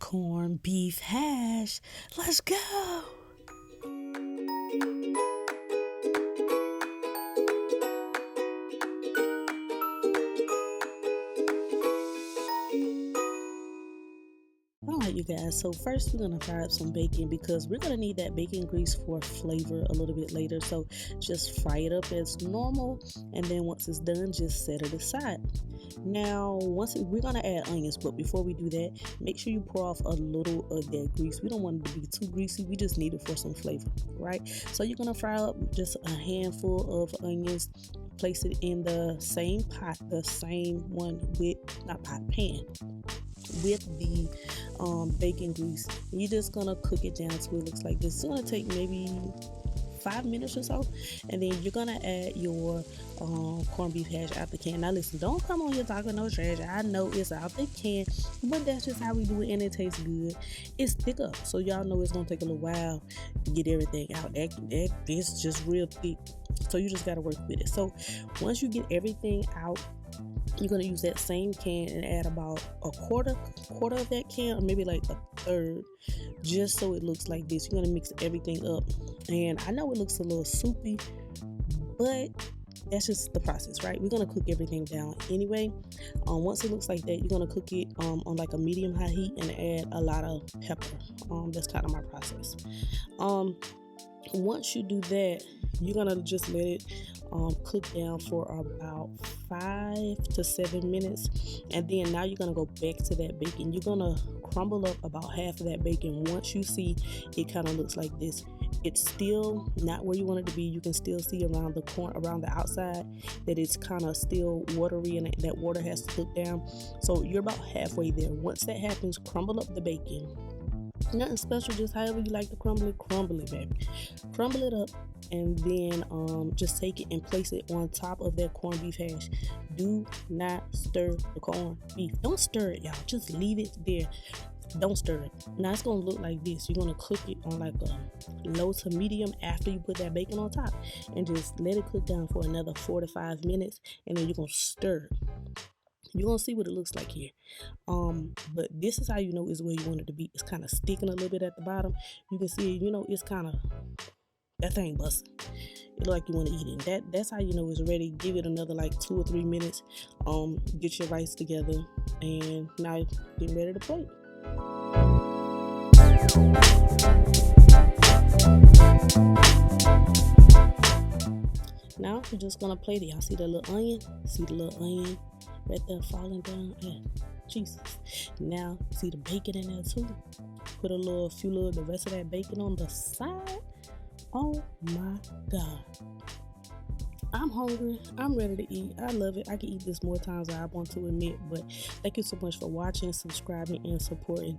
corned beef hash. Let's go. Alright, you guys, so first we're going to fry up some bacon because we're going to need that bacon grease for flavor a little bit later. So just fry it up as normal, and then once it's done, just set it aside. Now, we're going to add onions, but before we do that, make sure you pour off a little of that grease. We don't want it to be too greasy, we just need it for some flavor, right? So you're going to fry up just a handful of onions, place it in the same pot, the same one with, not pot, pan, with the bacon grease. You're just gonna cook it down till it looks like this. It's gonna take maybe 5 minutes or so, and then you're gonna add your corned beef hash out the can. Now listen, don't come on here talking no trash. I know it's out the can, but that's just how we do it, and it tastes good. It's thick up, so y'all know it's gonna take a little while to get everything out. It's just real thick, so you just gotta work with it. So once you get everything out, you're going to use that same can and add about a quarter of that can, or maybe like a third, just so it looks like this. You're going to mix everything up, and I know it looks a little soupy, but that's just the process, right? We're going to cook everything down anyway. Once it looks like that, you're going to cook it on like a medium high heat and add a lot of pepper. That's kind of my process. Once you do that, you're gonna just let it cook down for about 5 to 7 minutes, and then now you're gonna go back to that bacon. You're gonna crumble up about half of that bacon. Once you see it kind of looks like this, it's still not where you want it to be. You can still see around the outside that it's kind of still watery, and that water has to cook down. So you're about halfway there. Once that happens, crumble up the bacon. Nothing special, just however you like to crumble it, baby. Crumble it up, and then just take it and place it on top of that corned beef hash. Do not stir the corned beef. Don't stir it, y'all. Just leave it there. Don't stir it. Now it's gonna look like this. You're gonna cook it on like a low to medium after you put that bacon on top, and just let it cook down for another 4 to 5 minutes, and then you're gonna stir it. You're gonna see what it looks like here. But this is how you know it's where you want it to be. It's kind of sticking a little bit at the bottom. You can see, it's kind of, that thing busting. It look like you want to eat it. That's how you know it's ready. Give it another like 2 or 3 minutes. Get your rice together, and now get ready to plate. Now we're just gonna plate it. Y'all see the little onion? See the little onion right there falling down? Yeah. Jesus. Now see the bacon in there too. Put the rest of that bacon on the side. Oh my God. I'm hungry. I'm ready to eat. I love it. I can eat this more times than I want to admit. But thank you so much for watching, subscribing, and supporting.